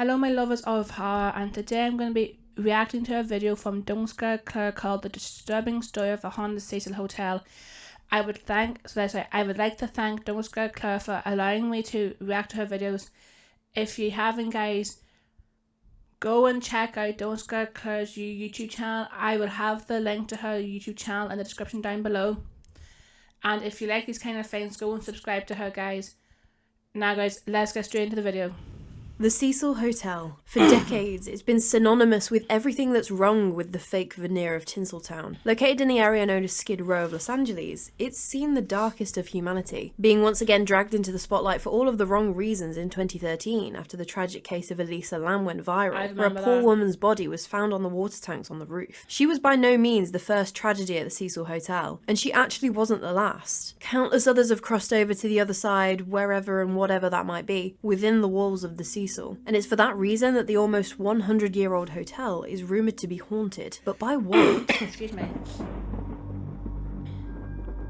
Hello my lovers of horror, and today I'm going to be reacting to a video from Don't Scare Claire called The Disturbing Story of the Haunted Cecil Hotel. I would like to thank Don't Scare Claire for allowing me to react to her videos. If you haven't, guys, go and check out Don't Scare Claire's YouTube channel. I will have the link to her YouTube channel in the description down below. And if you like these kind of things, go and subscribe to her, guys. Now guys, let's get straight into the video. The Cecil Hotel. For decades, it's been synonymous with everything that's wrong with the fake veneer of Tinseltown. Located in the area known as Skid Row of Los Angeles, it's seen the darkest of humanity, being once again dragged into the spotlight for all of the wrong reasons in 2013 after the tragic case of Elisa Lam went viral, where a poor woman's body was found on the water tanks on the roof. She was by no means the first tragedy at the Cecil Hotel, and she actually wasn't the last. Countless others have crossed over to the other side, wherever and whatever that might be, within the walls of the Cecil. And it's for that reason that the almost 100-year-old hotel is rumoured to be haunted. But by what? Excuse me.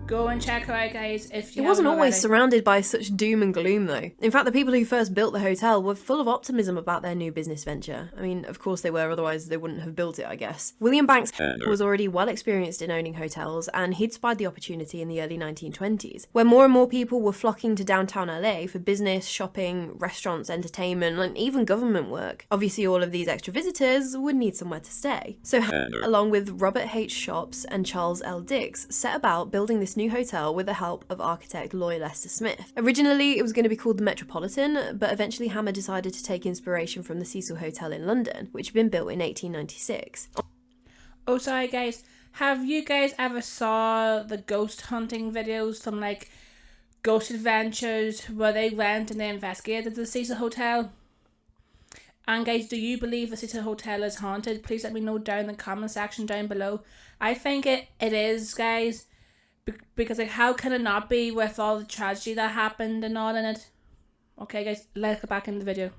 Go and check her out, guys, if you It wasn't haven't always already. surrounded by such doom and gloom, though. In fact, the people who first built the hotel were full of optimism about their new business venture. I mean, of course they were, otherwise they wouldn't have built it, I guess. William Banks was already well experienced in owning hotels, and he'd spied the opportunity in the early 1920s, where more and more people were flocking to downtown LA for business, shopping, restaurants, entertainment, and even government work. Obviously, all of these extra visitors would need somewhere to stay. So, along with Robert H. Shops and Charles L. Dix, set about building this new hotel with the help of architect Loy Lester Smith. Originally, it was going to be called the Metropolitan, but eventually Hammer decided to take inspiration from the Cecil Hotel in London, which had been built in 1896. Oh, sorry guys. Have you guys ever saw the ghost hunting videos from like Ghost Adventures where they went and they investigated the Cecil Hotel? And guys, do you believe the Cecil Hotel is haunted? Please let me know down in the comment section down below. I think it is, guys. Because like, how can it not be with all the tragedy that happened and all in it? Okay guys, let's get back in the video.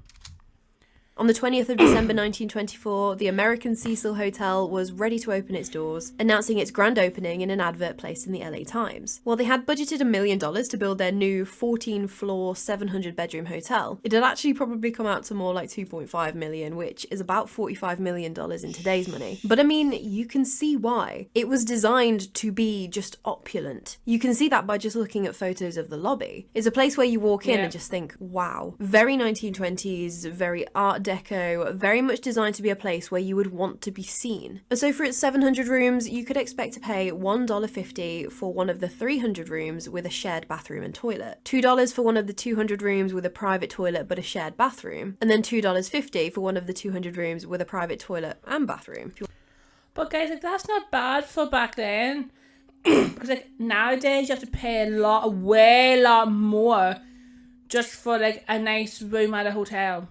On the 20th of December 1924, the American Cecil Hotel was ready to open its doors, announcing its grand opening in an advert placed in the LA Times. While they had budgeted $1 million to build their new 14-floor, 700-bedroom hotel, it had actually probably come out to more like $2.5 million, which is about $45 million in today's money. But I mean, you can see why. It was designed to be just opulent. You can see that by just looking at photos of the lobby. It's a place where you walk in and just think, wow. Very 1920s, very Art Deco, very much designed to be a place where you would want to be seen. And so for its 700 rooms, you could expect to pay $1.50 for one of the 300 rooms with a shared bathroom and toilet, $2 for one of the 200 rooms with a private toilet but a shared bathroom, and then $2.50 for one of the 200 rooms with a private toilet and bathroom. But guys, like, that's not bad for back then. Because like nowadays you have to pay way lot more just for like a nice room at a hotel.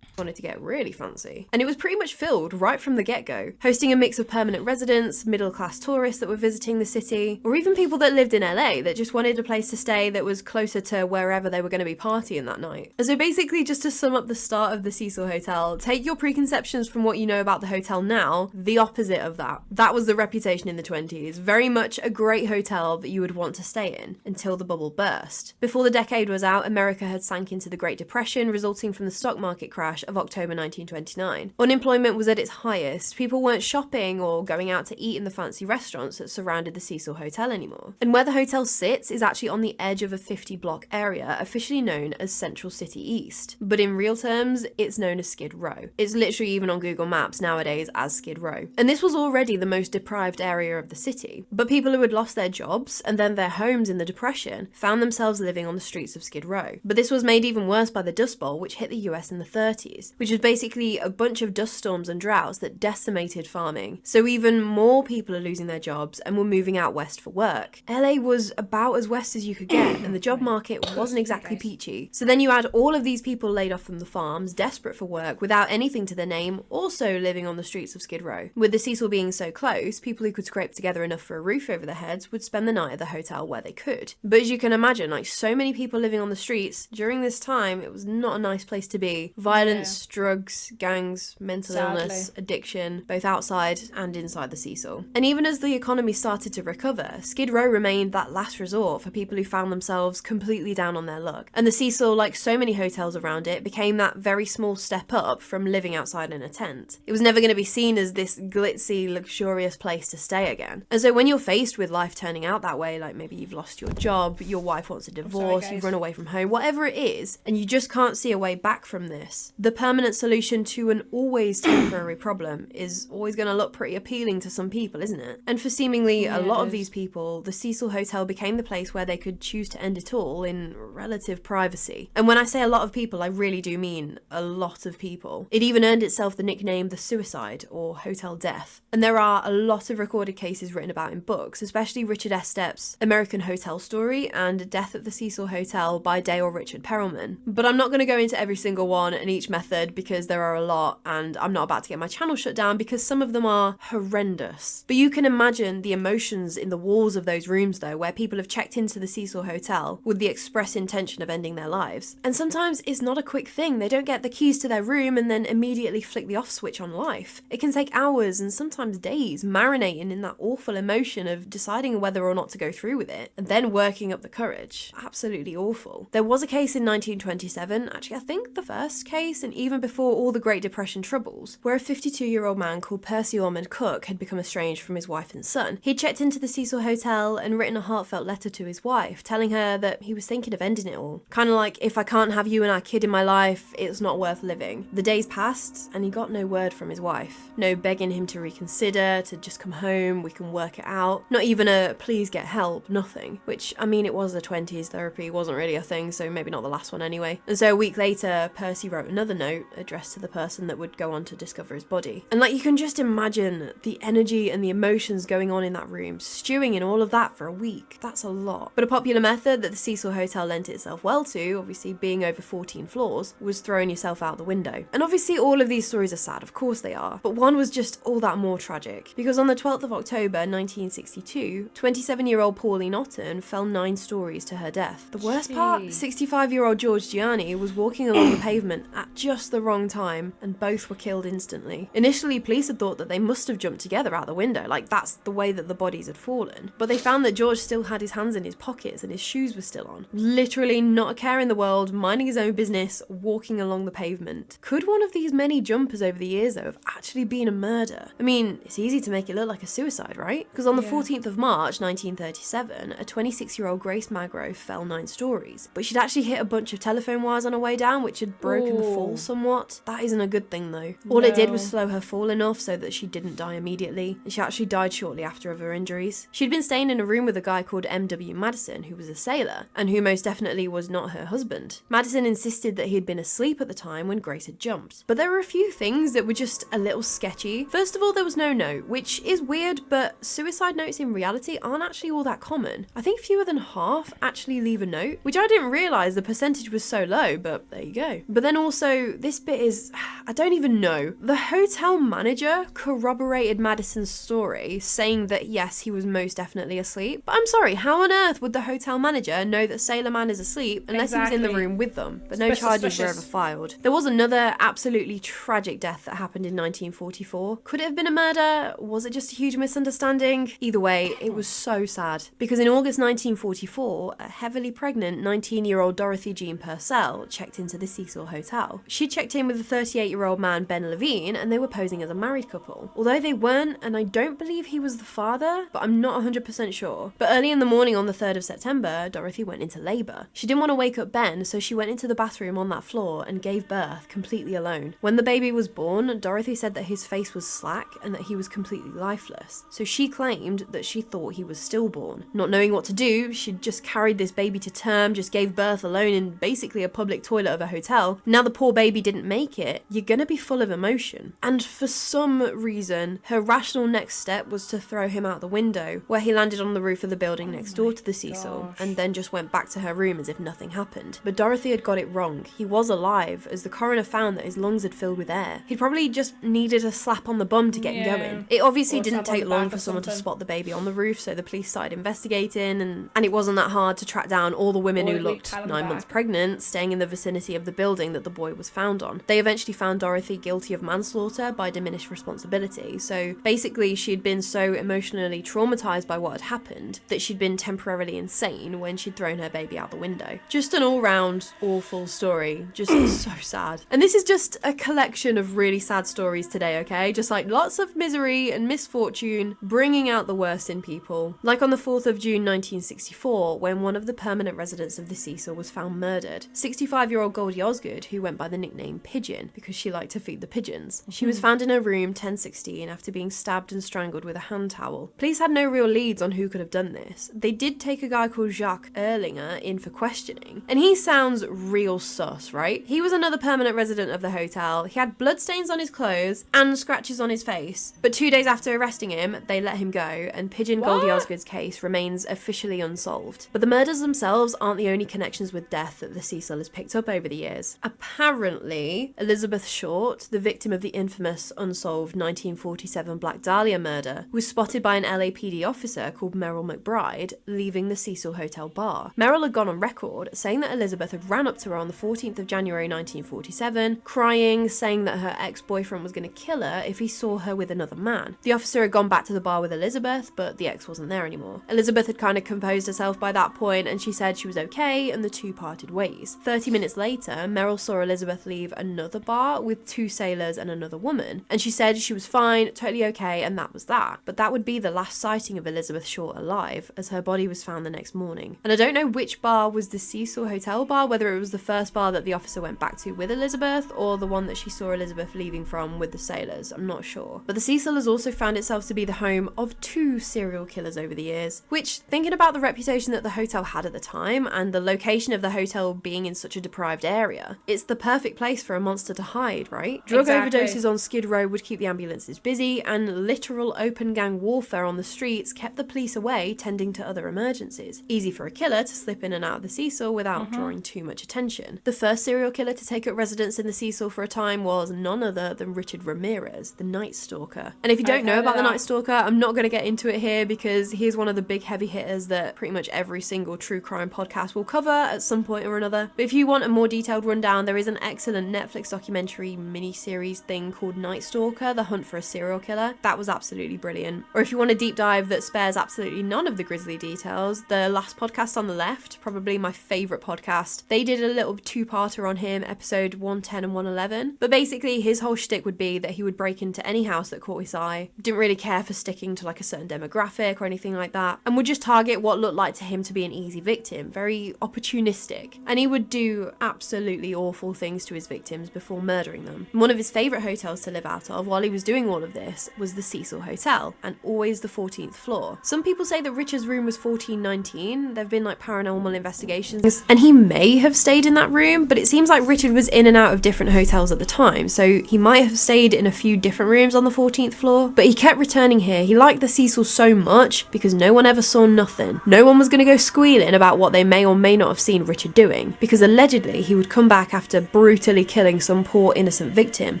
Wanted to get really fancy. And it was pretty much filled right from the get-go, hosting a mix of permanent residents, middle-class tourists that were visiting the city, or even people that lived in LA that just wanted a place to stay that was closer to wherever they were going to be partying that night. And so basically, just to sum up the start of the Cecil Hotel, take your preconceptions from what you know about the hotel now, the opposite of that. That was the reputation in the 20s, very much a great hotel that you would want to stay in, until the bubble burst. Before the decade was out, America had sank into the Great Depression, resulting from the stock market crash of October 1929. Unemployment was at its highest. People weren't shopping or going out to eat in the fancy restaurants that surrounded the Cecil Hotel anymore. And where the hotel sits is actually on the edge of a 50-block area, officially known as Central City East. But in real terms, it's known as Skid Row. It's literally even on Google Maps nowadays as Skid Row. And this was already the most deprived area of the city. But people who had lost their jobs and then their homes in the Depression found themselves living on the streets of Skid Row. But this was made even worse by the Dust Bowl, which hit the US in the 30s, which was basically a bunch of dust storms and droughts that decimated farming. So even more people are losing their jobs and were moving out west for work. LA was about as west as you could get, and the job market wasn't exactly peachy. So then you add all of these people laid off from the farms, desperate for work, without anything to their name, also living on the streets of Skid Row. With the Cecil being so close, people who could scrape together enough for a roof over their heads would spend the night at the hotel where they could. But as you can imagine, like so many people living on the streets, during this time, it was not a nice place to be. Violence Violence, drugs, gangs, mental illness, addiction, both outside and inside the Cecil. And even as the economy started to recover, Skid Row remained that last resort for people who found themselves completely down on their luck. And the Cecil, like so many hotels around it, became that very small step up from living outside in a tent. It was never going to be seen as this glitzy, luxurious place to stay again. And so when you're faced with life turning out that way, like maybe you've lost your job, your wife wants a divorce, you've run away from home, whatever it is, and you just can't see a way back from this, the permanent solution to an always temporary problem is always going to look pretty appealing to some people, isn't it? And for seemingly a lot of these people, the Cecil Hotel became the place where they could choose to end it all in relative privacy. And when I say a lot of people, I really do mean a lot of people. It even earned itself the nickname the Suicide or Hotel Death. And there are a lot of recorded cases written about in books, especially Richard S. Stepp's American Hotel Story and Death at the Cecil Hotel by Dale Richard Perelman. But I'm not going to go into every single one and each method because there are a lot, and I'm not about to get my channel shut down because some of them are horrendous. But you can imagine the emotions in the walls of those rooms though, where people have checked into the Cecil Hotel with the express intention of ending their lives. And sometimes it's not a quick thing. They don't get the keys to their room and then immediately flick the off switch on life. It can take hours and sometimes days marinating in that awful emotion of deciding whether or not to go through with it and then working up the courage. Absolutely awful. There was a case in 1927, actually I think the first case, and even before all the Great Depression troubles, where a 52-year-old man called Percy Ormond Cook had become estranged from his wife and son. He'd checked into the Cecil Hotel and written a heartfelt letter to his wife, telling her that he was thinking of ending it all. Kind of like, if I can't have you and our kid in my life, it's not worth living. The days passed and he got no word from his wife. No begging him to reconsider, to just come home, we can work it out. Not even a please get help, nothing. Which, I mean, it was the 20s, therapy wasn't really a thing, so maybe not the last one anyway. And so a week later, Percy wrote another note addressed to the person that would go on to discover his body. And like, you can just imagine the energy and the emotions going on in that room, stewing in all of that for a week. That's a lot. But a popular method that the Cecil Hotel lent itself well to, obviously being over 14 floors, was throwing yourself out the window. And obviously all of these stories are sad, of course they are, but one was just all that more tragic. Because on the 12th of October 1962, 27-year-old Pauline Otten fell 9 stories to her death. The worst part, 65-year-old George Gianni was walking along the pavement at just the wrong time, and both were killed instantly. Initially, police had thought that they must have jumped together out the window, like that's the way that the bodies had fallen. But they found that George still had his hands in his pockets and his shoes were still on. Literally not a care in the world, minding his own business, walking along the pavement. Could one of these many jumpers over the years though have actually been a murder? I mean, it's easy to make it look like a suicide, right? Because on the 14th of March 1937, a 26-year-old Grace Magro fell 9 stories, but she'd actually hit a bunch of telephone wires on her way down, which had broken the fall somewhat. That isn't a good thing though. All it did was slow her fall enough so that she didn't die immediately, and she actually died shortly after of her injuries. She'd been staying in a room with a guy called M.W. Madison, who was a sailor, and who most definitely was not her husband. Madison insisted that he had been asleep at the time when Grace had jumped. But there were a few things that were just a little sketchy. First of all, there was no note, which is weird, but suicide notes in reality aren't actually all that common. I think fewer than half actually leave a note, which I didn't realise the percentage was so low, but there you go. But then also, this bit is, I don't even know. The hotel manager corroborated Madison's story, saying that yes, he was most definitely asleep. But I'm sorry, how on earth would the hotel manager know that Sailor Man is asleep unless he was in the room with them? But no charges were ever filed. There was another absolutely tragic death that happened in 1944. Could it have been a murder? Was it just a huge misunderstanding? Either way, it was so sad. Because in August 1944, a heavily pregnant 19-year-old Dorothy Jean Purcell checked into the Cecil Hotel. She checked in with a 38-year-old man, Ben Levine, and they were posing as a married couple. Although they weren't, and I don't believe he was the father, but I'm not 100% sure. But early in the morning on the 3rd of September, Dorothy went into labour. She didn't want to wake up Ben, so she went into the bathroom on that floor and gave birth completely alone. When the baby was born, Dorothy said that his face was slack and that he was completely lifeless. So she claimed that she thought he was stillborn. Not knowing what to do, she'd just carried this baby to term, just gave birth alone in basically a public toilet of a hotel. Now the poor baby didn't make it. You're gonna be full of emotion. And for some reason, her rational next step was to throw him out the window, where he landed on the roof of the building next door to the Cecil, and then just went back to her room as if nothing happened. But Dorothy had got it wrong. He was alive, as the coroner found that his lungs had filled with air. He'd probably just needed a slap on the bum to get him going. It obviously didn't take long for someone to spot the baby on the roof, so the police started investigating, and it wasn't that hard to track down all the women who looked 9 months pregnant, staying in the vicinity of the building that the boy was found on. They eventually found Dorothy guilty of manslaughter by diminished responsibility. So basically she'd been so emotionally traumatized by what had happened that she'd been temporarily insane when she'd thrown her baby out the window. Just an all-round awful story. Just so sad. And this is just a collection of really sad stories today, okay? Just like lots of misery and misfortune bringing out the worst in people. Like on the 4th of June 1964, when one of the permanent residents of the Cecil was found murdered. 65-year-old Goldie Osgood, who went by the nickname Pigeon because she liked to feed the pigeons. She was found in her room 1016 after being stabbed and strangled with a hand towel. Police had no real leads on who could have done this. They did take a guy called Jacques Erlinger in for questioning, and he sounds real sus, right? He was another permanent resident of the hotel. He had bloodstains on his clothes and scratches on his face. But 2 days after arresting him, they let him go, and Pigeon Goldie Osgood's case remains officially unsolved. But the murders themselves aren't the only connections with death that the Cecil has picked up over the years. Apparently, Elizabeth Short, the victim of the infamous unsolved 1947 Black Dahlia murder, was spotted by an LAPD officer called Merrill McBride leaving the Cecil Hotel bar. Merrill had gone on record saying that Elizabeth had ran up to her on the 14th of January 1947, crying, saying that her ex-boyfriend was going to kill her if he saw her with another man. The officer had gone back to the bar with Elizabeth, but the ex wasn't there anymore. Elizabeth had kind of composed herself by that point, and she said she was okay, and the two parted ways. 30 minutes later, Merrill saw Elizabeth leave another bar with 2 sailors and another woman, and she said she was fine, totally okay, and that was that. But that would be the last sighting of Elizabeth Short alive, as her body was found the next morning. And I don't know which bar was the Cecil Hotel bar, whether it was the first bar that the officer went back to with Elizabeth, or the one that she saw Elizabeth leaving from with the sailors. I'm not sure. But the Cecil has also found itself to be the home of 2 serial killers over the years, which, thinking about the reputation that the hotel had at the time, and the location of the hotel being in such a deprived area, it's the perfect place for a monster to hide, right? Drug overdoses on Skid Row would keep the ambulances busy, and literal open gang warfare on the streets kept the police away tending to other emergencies. Easy for a killer to slip in and out of the Cecil without drawing too much attention. The first serial killer to take up residence in the Cecil for a time was none other than Richard Ramirez, the Night Stalker. And if you don't know about the Night Stalker, I'm not going to get into it here because he's one of the big heavy hitters that pretty much every single true crime podcast will cover at some point or another. But if you want a more detailed rundown, there is an excellent Netflix documentary mini-series thing called Night Stalker, The Hunt for a Serial Killer. That was absolutely brilliant. Or if you want a deep dive that spares absolutely none of the grisly details, the last podcast on the left, probably my favourite podcast, they did a little 2-parter on him, episode 110 and 111. But basically his whole shtick would be that he would break into any house that caught his eye, didn't really care for sticking to like a certain demographic or anything like that, and would just target what looked like to him to be an easy victim, very opportunistic. And he would do absolutely awful things to his victims before murdering them. And one of his favourite hotels to live out of while he was doing all of this was the Cecil Hotel, and always the 14th floor. Some people say that Richard's room was 1419. There have been like paranormal investigations, and he may have stayed in that room, but it seems like Richard was in and out of different hotels at the time, so he might have stayed in a few different rooms on the 14th floor, but he kept returning here. He liked the Cecil so much because no one ever saw nothing. No one was going to go squealing about what they may or may not have seen Richard doing, because allegedly he would come back after brutally killing some poor innocent victim,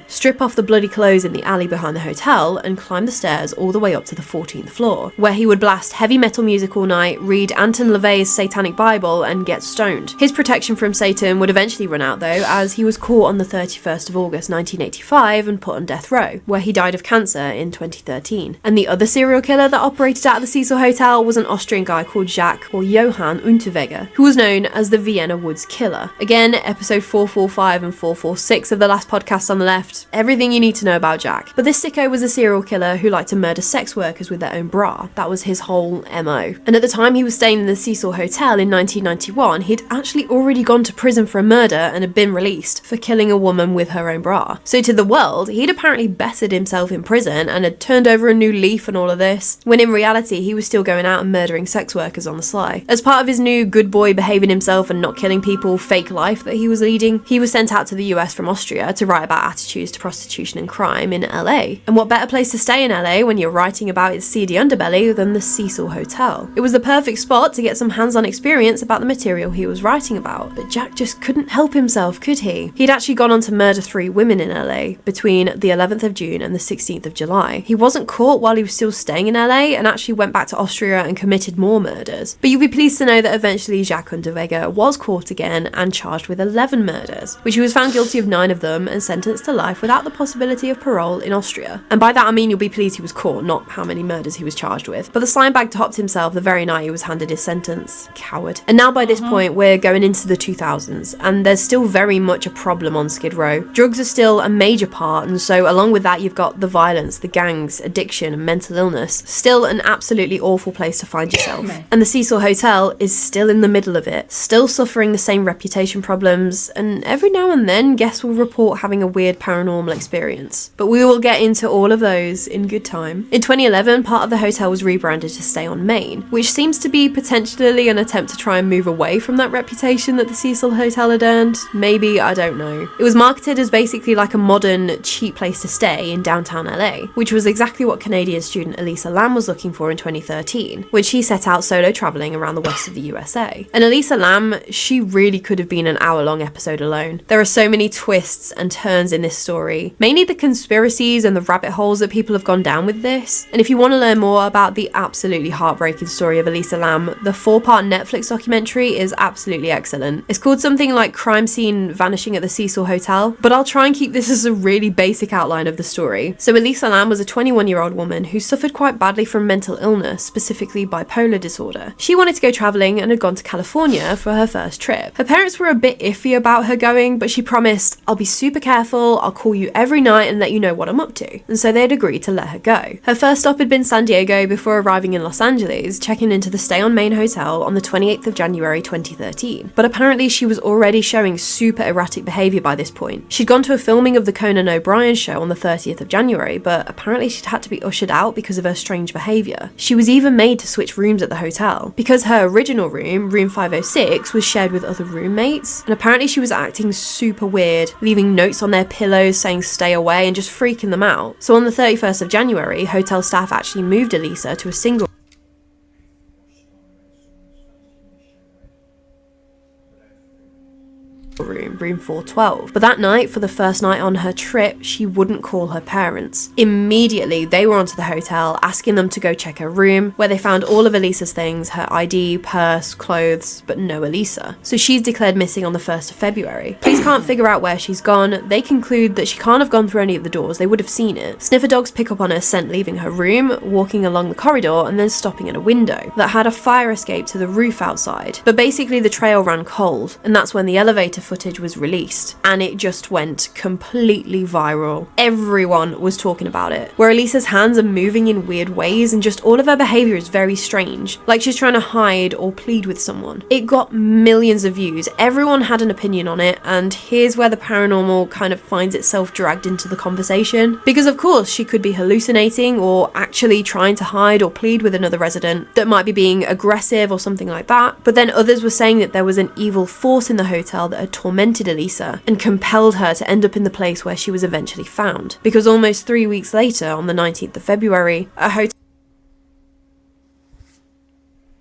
strip off the bloody clothes in the alley behind the hotel, and climb the stairs all the way up to the 14th floor, where he would blast heavy metal music all night, read Anton LaVey's Satanic Bible, and get stoned. His protection from Satan would eventually run out though, as he was caught on the 31st of August 1985 and put on death row, where he died of cancer in 2013. And the other serial killer that operated out of the Cecil Hotel was an Austrian guy called Jacques, or Johann Unterweger, who was known as the Vienna Woods Killer. Again, episode 445 and 446 of the last podcast on the left, everything you need to know about Jack. But this sicko was a serial killer who liked to murder sex workers with their own bra. That was his whole MO. And at the time he was staying in the Cecil Hotel in 1991, he'd actually already gone to prison for a murder and had been released for killing a woman with her own bra. So to the world, he'd apparently bettered himself in prison and had turned over a new leaf and all of this, when in reality he was still going out and murdering sex workers on the sly. As part of his new good boy behaving himself and not killing people fake life that he was leading, he was sent out to the US from Austria to write about attitudes to prostitution and crime in LA. And what better place to stay in LA when you're writing about its seedy underbelly than the Cecil Hotel? It was the perfect spot to get some hands-on experience about the material he was writing about, but Jack just couldn't help himself, could he? He'd actually gone on to murder 3 women in LA between the 11th of June and the 16th of July. He wasn't caught while he was still staying in LA and actually went back to Austria and committed more murders. But you'll be pleased to know that eventually Jacques Unterweger was caught again and charged with 11 murders, which she was found guilty of 9 of them and sentenced to life without the possibility of parole in Austria. And by that I mean you'll be pleased he was caught, not how many murders he was charged with. But the slime bag topped himself the very night he was handed his sentence. Coward. And now by this point we're going into the 2000s, and there's still very much a problem on Skid Row. Drugs are still a major part, and so along with that you've got the violence, the gangs, addiction and mental illness. Still an absolutely awful place to find yourself. And the Cecil Hotel is still in the middle of it, still suffering the same reputation problems, and every now and then guests will report having a weird paranormal experience. But we will get into all of those in good time. In 2011, part of the hotel was rebranded to Stay on Main, which seems to be potentially an attempt to try and move away from that reputation that the Cecil Hotel had earned. Maybe, I don't know. It was marketed as basically like a modern, cheap place to stay in downtown LA, which was exactly what Canadian student Elisa Lam was looking for in 2013, when she set out solo travelling around the west of the USA. And Elisa Lam, she really could have been an hour-long episode alone. There are so many twists and turns in this story, mainly the conspiracies and the rabbit holes that people have gone down with this. And if you want to learn more about the absolutely heartbreaking story of Elisa Lam, the 4-part Netflix documentary is absolutely excellent. It's called something like Crime Scene Vanishing at the Cecil Hotel, but I'll try and keep this as a really basic outline of the story. So Elisa Lam was a 21-year-old woman who suffered quite badly from mental illness, specifically bipolar disorder. She wanted to go travelling and had gone to California for her first trip. Her parents were a bit iffy about her going, but she promised, "I'll be super careful, I'll call you every night and let you know what I'm up to." And so they'd agreed to let her go. Her first stop had been San Diego before arriving in Los Angeles, checking into the Stay on Main hotel on the 28th of January 2013. But apparently she was already showing super erratic behaviour by this point. She'd gone to a filming of the Conan O'Brien show on the 30th of January, but apparently she'd had to be ushered out because of her strange behaviour. She was even made to switch rooms at the hotel, because her original room, room 506, was shared with other roommates, and apparently she was acting super weird, leaving notes on their pillows saying stay away and just freaking them out. So on the 31st of January, hotel staff actually moved Elisa to a single room 412. But that night, for the first night on her trip, she wouldn't call her parents. Immediately, they were onto the hotel, asking them to go check her room, where they found all of Elisa's things, her ID, purse, clothes, but no Elisa. So she's declared missing on the 1st of February. Police can't figure out where she's gone. They conclude that she can't have gone through any of the doors, they would have seen it. Sniffer dogs pick up on her scent leaving her room, walking along the corridor, and then stopping at a window that had a fire escape to the roof outside. But basically the trail ran cold, and that's when the elevator footage was released, and it just went completely viral. Everyone was talking about it, where Elisa's hands are moving in weird ways and just all of her behaviour is very strange, like she's trying to hide or plead with someone. It got millions of views, everyone had an opinion on it, and here's where the paranormal kind of finds itself dragged into the conversation, because of course she could be hallucinating or actually trying to hide or plead with another resident that might be being aggressive or something like that, but then others were saying that there was an evil force in the hotel that had tormented Elisa and compelled her to end up in the place where she was eventually found, because almost 3 weeks later, on the 19th of February, a hotel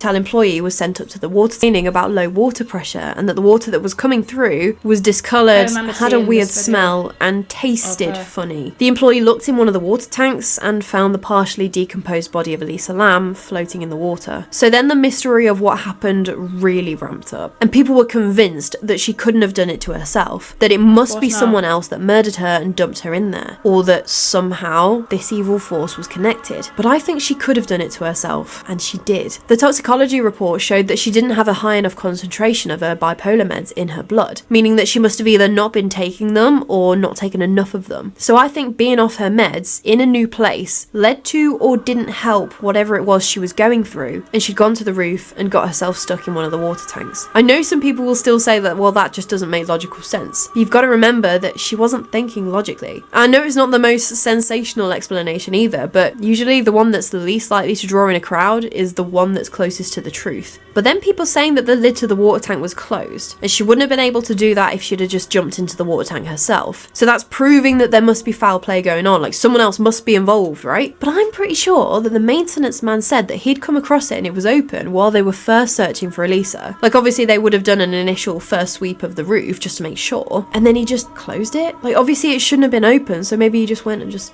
employee was sent up to the water complaining about low water pressure and that the water that was coming through was discoloured, had a weird smell and tasted funny. The employee looked in one of the water tanks and found the partially decomposed body of Elisa Lam floating in the water. So then the mystery of what happened really ramped up, and people were convinced that she couldn't have done it to herself, that it must be someone else that murdered her and dumped her in there, or that somehow this evil force was connected. But I think she could have done it to herself, and she did. The toxicology report showed that she didn't have a high enough concentration of her bipolar meds in her blood, meaning that she must have either not been taking them or not taken enough of them. So I think being off her meds in a new place led to or didn't help whatever it was she was going through, and she'd gone to the roof and got herself stuck in one of the water tanks. I know some people will still say that, well, that just doesn't make logical sense. You've got to remember that she wasn't thinking logically. I know it's not the most sensational explanation either, but usually the one that's the least likely to draw in a crowd is the one that's closest to the truth. But then people saying that the lid to the water tank was closed, and she wouldn't have been able to do that if she'd have just jumped into the water tank herself. So that's proving that there must be foul play going on, like someone else must be involved, right? But I'm pretty sure that the maintenance man said that he'd come across it and it was open while they were first searching for Elisa. Like obviously they would have done an initial first sweep of the roof just to make sure, and then he just closed it. Like obviously it shouldn't have been open, so maybe he just went and just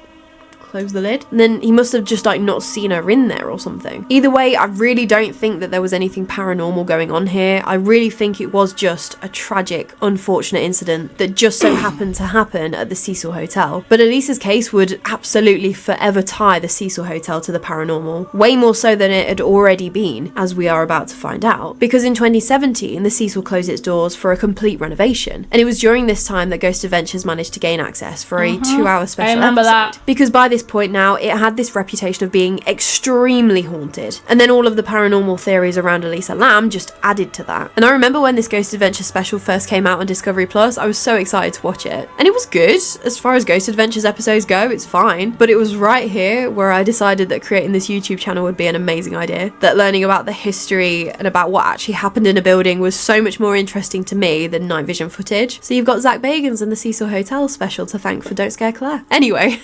close the lid. And then he must have just like not seen her in there or something. Either way, I really don't think that there was anything paranormal going on here. I really think it was just a tragic, unfortunate incident that just so happened to happen at the Cecil Hotel. But Elisa's case would absolutely forever tie the Cecil Hotel to the paranormal, way more so than it had already been, as we are about to find out. Because in 2017, the Cecil closed its doors for a complete renovation. And it was during this time that Ghost Adventures managed to gain access for a 2-hour special remember episode. that. Because by this point now, it had this reputation of being extremely haunted. And then all of the paranormal theories around Elisa Lam just added to that. And I remember when this Ghost Adventure special first came out on Discovery Plus, I was so excited to watch it. And it was good. As far as Ghost Adventures episodes go, it's fine. But it was right here where I decided that creating this YouTube channel would be an amazing idea. That learning about the history and about what actually happened in a building was so much more interesting to me than night vision footage. So you've got Zach Bagans and the Cecil Hotel special to thank for Don't Scare Claire. Anyway,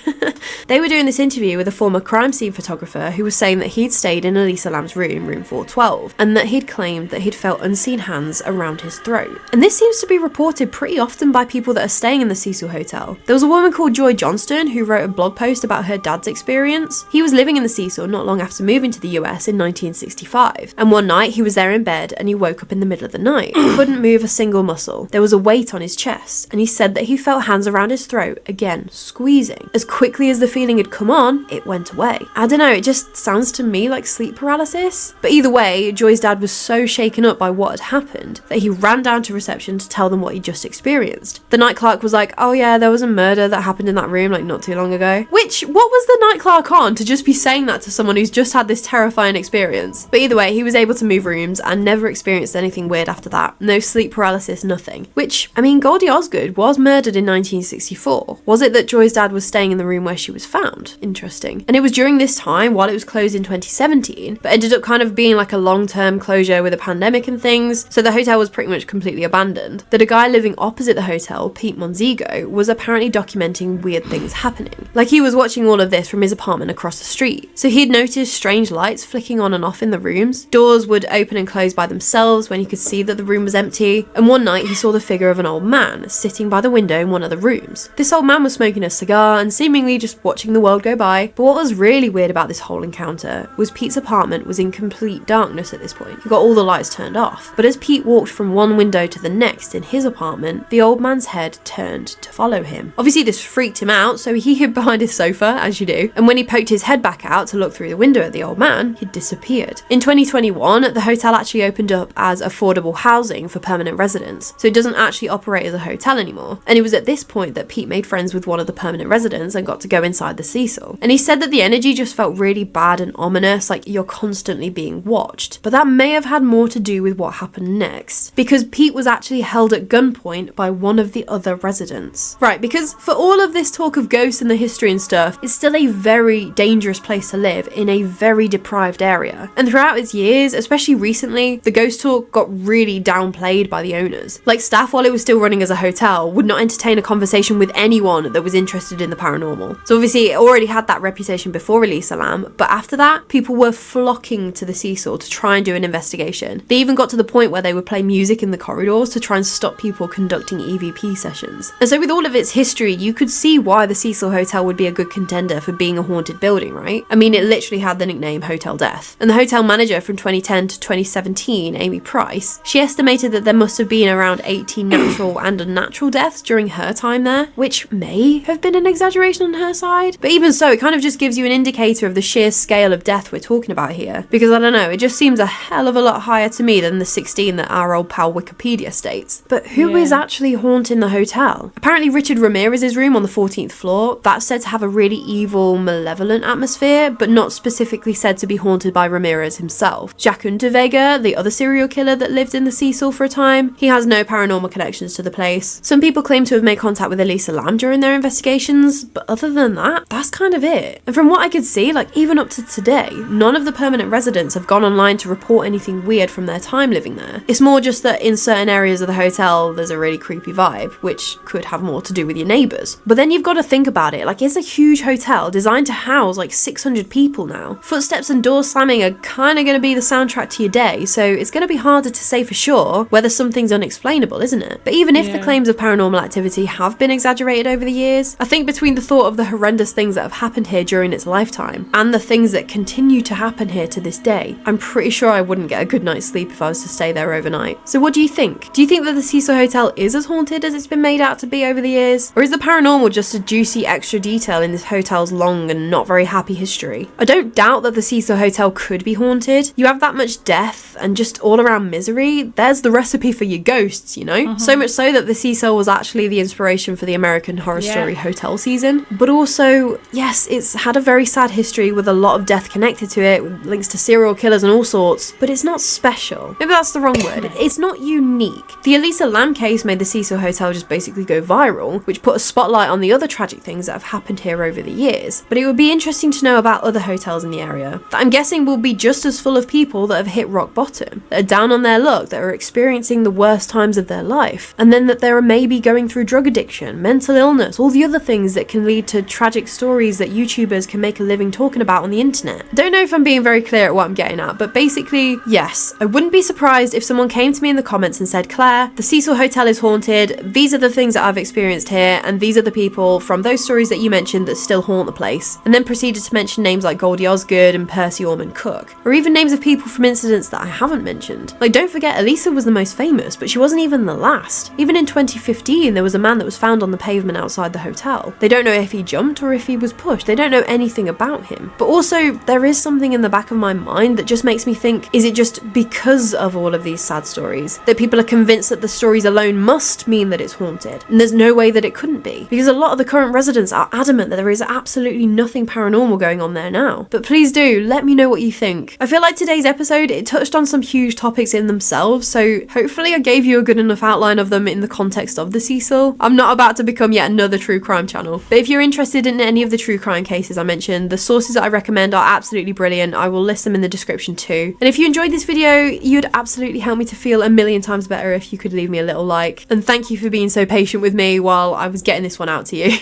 they were doing this interview with a former crime scene photographer who was saying that he'd stayed in Elisa Lam's room 412, and that he'd claimed that he'd felt unseen hands around his throat. And this seems to be reported pretty often by people that are staying in the Cecil Hotel. There was a woman called Joy Johnston who wrote a blog post about her dad's experience. He was living in the Cecil not long after moving to the US in 1965, and one night he was there in bed and he woke up in the middle of the night. He couldn't move a single muscle. There was a weight on his chest, and he said that he felt hands around his throat, again, squeezing. As quickly as the feeling had come on, it went away. I don't know, it just sounds to me like sleep paralysis. But either way, Joy's dad was so shaken up by what had happened that he ran down to reception to tell them what he'd just experienced. The night clerk was like, oh yeah, there was a murder that happened in that room like not too long ago. Which, what was the night clerk on to just be saying that to someone who's just had this terrifying experience? But either way, he was able to move rooms and never experienced anything weird after that. No sleep paralysis, nothing. Which, I mean, Goldie Osgood was murdered in 1964. Was it that Joy's dad was staying in the room where she was found? Interesting. And it was during this time, while it was closed in 2017, but ended up kind of being like a long-term closure with a pandemic and things, so the hotel was pretty much completely abandoned, that a guy living opposite the hotel, Pete Monzigo, was apparently documenting weird things happening. Like he was watching all of this from his apartment across the street. So he'd noticed strange lights flicking on and off in the rooms, doors would open and close by themselves when he could see that the room was empty, and one night he saw the figure of an old man sitting by the window in one of the rooms. This old man was smoking a cigar and seemingly just watching the world go by, but what was really weird about this whole encounter was Pete's apartment was in complete darkness at this point. He got all the lights turned off, but as Pete walked from one window to the next in his apartment, the old man's head turned to follow him. Obviously this freaked him out, so he hid behind his sofa, as you do, and when he poked his head back out to look through the window at the old man, he'd disappeared. In 2021, the hotel actually opened up as affordable housing for permanent residents, so it doesn't actually operate as a hotel anymore. And it was at this point that Pete made friends with one of the permanent residents and got to go inside the Cecil. And he said that the energy just felt really bad and ominous, like you're constantly being watched. But that may have had more to do with what happened next, because Pete was actually held at gunpoint by one of the other residents. Right, because for all of this talk of ghosts and the history and stuff, it's still a very dangerous place to live in a very deprived area. And throughout its years, especially recently, the ghost talk got really downplayed by the owners. Like staff, while it was still running as a hotel, would not entertain a conversation with anyone that was interested in the paranormal. So obviously it already had that reputation before Elisa Lam, but after that, people were flocking to the Cecil to try and do an investigation. They even got to the point where they would play music in the corridors to try and stop people conducting EVP sessions. And so with all of its history, you could see why the Cecil Hotel would be a good contender for being a haunted building, right? I mean, it literally had the nickname Hotel Death. And the hotel manager from 2010 to 2017, Amy Price, she estimated that there must have been around 18 natural and unnatural deaths during her time there, which may have been an exaggeration on her side. But even so, it kind of just gives you an indicator of the sheer scale of death we're talking about here. Because I don't know, it just seems a hell of a lot higher to me than the 16 that our old pal Wikipedia states. But who is actually haunting the hotel? Apparently Richard Ramirez's room on the 14th floor, that's said to have a really evil, malevolent atmosphere, but not specifically said to be haunted by Ramirez himself. Jacun de Vega, the other serial killer that lived in the Cecil for a time, he has no paranormal connections to the place. Some people claim to have made contact with Elisa Lam during their investigations, but other than that, that's kind of it. And from what I could see, like even up to today, none of the permanent residents have gone online to report anything weird from their time living there. It's more just that in certain areas of the hotel, there's a really creepy vibe, which could have more to do with your neighbours. But then you've got to think about it, like it's a huge hotel designed to house like 600 people now. Footsteps and doors slamming are kind of going to be the soundtrack to your day, so it's going to be harder to say for sure whether something's unexplainable, isn't it? But even if the claims of paranormal activity have been exaggerated over the years, I think between the thought of the horrendous things that have happened here during its lifetime, and the things that continue to happen here to this day, I'm pretty sure I wouldn't get a good night's sleep if I was to stay there overnight. So what do you think? Do you think that the Cecil Hotel is as haunted as it's been made out to be over the years? Or is the paranormal just a juicy extra detail in this hotel's long and not very happy history? I don't doubt that the Cecil Hotel could be haunted. You have that much death and just all around misery, there's the recipe for your ghosts, you know? So much so that the Cecil was actually the inspiration for the American Horror Story hotel season. But also, yes, it's had a very sad history with a lot of death connected to it, with links to serial killers and all sorts, but it's not special. Maybe that's the wrong word. It's not unique. The Elisa Lam case made the Cecil Hotel just basically go viral, which put a spotlight on the other tragic things that have happened here over the years. But it would be interesting to know about other hotels in the area that I'm guessing will be just as full of people that have hit rock bottom, that are down on their luck, that are experiencing the worst times of their life, and then that they're maybe going through drug addiction, mental illness, all the other things that can lead to tragic stories that YouTubers can make a living talking about on the internet. I don't know if I'm being very clear at what I'm getting at, but basically, yes, I wouldn't be surprised if someone came to me in the comments and said, Claire, the Cecil Hotel is haunted, these are the things that I've experienced here, and these are the people from those stories that you mentioned that still haunt the place, and then proceeded to mention names like Goldie Osgood and Percy Orman Cook, or even names of people from incidents that I haven't mentioned. Like, don't forget, Elisa was the most famous, but she wasn't even the last. Even in 2015, there was a man that was found on the pavement outside the hotel. They don't know if he jumped or if he was pushed. They don't know anything about him. But also, there is something in the back of my mind that just makes me think, is it just because of all of these sad stories that people are convinced that the stories alone must mean that it's haunted? And there's no way that it couldn't be. Because a lot of the current residents are adamant that there is absolutely nothing paranormal going on there now. But please do, let me know what you think. I feel like today's episode, it touched on some huge topics in themselves, so hopefully I gave you a good enough outline of them in the context of the Cecil. I'm not about to become yet another true crime channel, but if you're interested in any of the true crime cases I mentioned, the sources that I recommend are absolutely brilliant. I will list them in the description too. And if you enjoyed this video, you'd absolutely help me to feel a million times better if you could leave me a little like. And thank you for being so patient with me while I was getting this one out to you.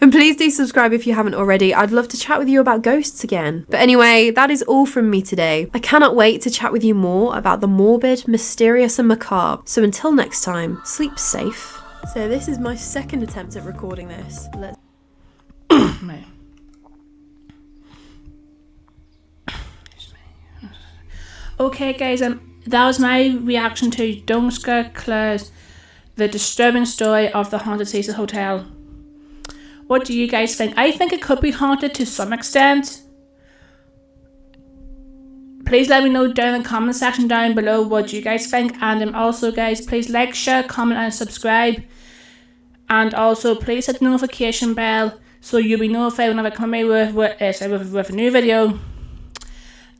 And please do subscribe if you haven't already. I'd love to chat with you about ghosts again. But anyway, that is all from me today. I cannot wait to chat with you more about the morbid, mysterious and macabre. So until next time, sleep safe. So this is my second attempt at recording this. Let's Okay guys, that was my reaction to Dungska Clare's The Disturbing Story of the Haunted Cecil Hotel. What do you guys think? I think it could be haunted to some extent. Please let me know down in the comment section down below what you guys think. And also guys, please like, share, comment and subscribe. And also please hit the notification bell so you'll be notified whenever I come out with a new video.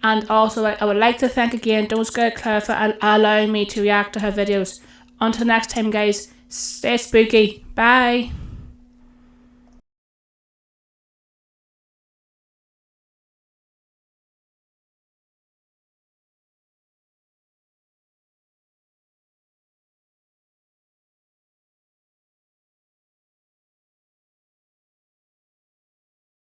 And also I would like to thank again Dungska Clare for allowing me to react to her videos. Until next time guys, stay spooky. Bye.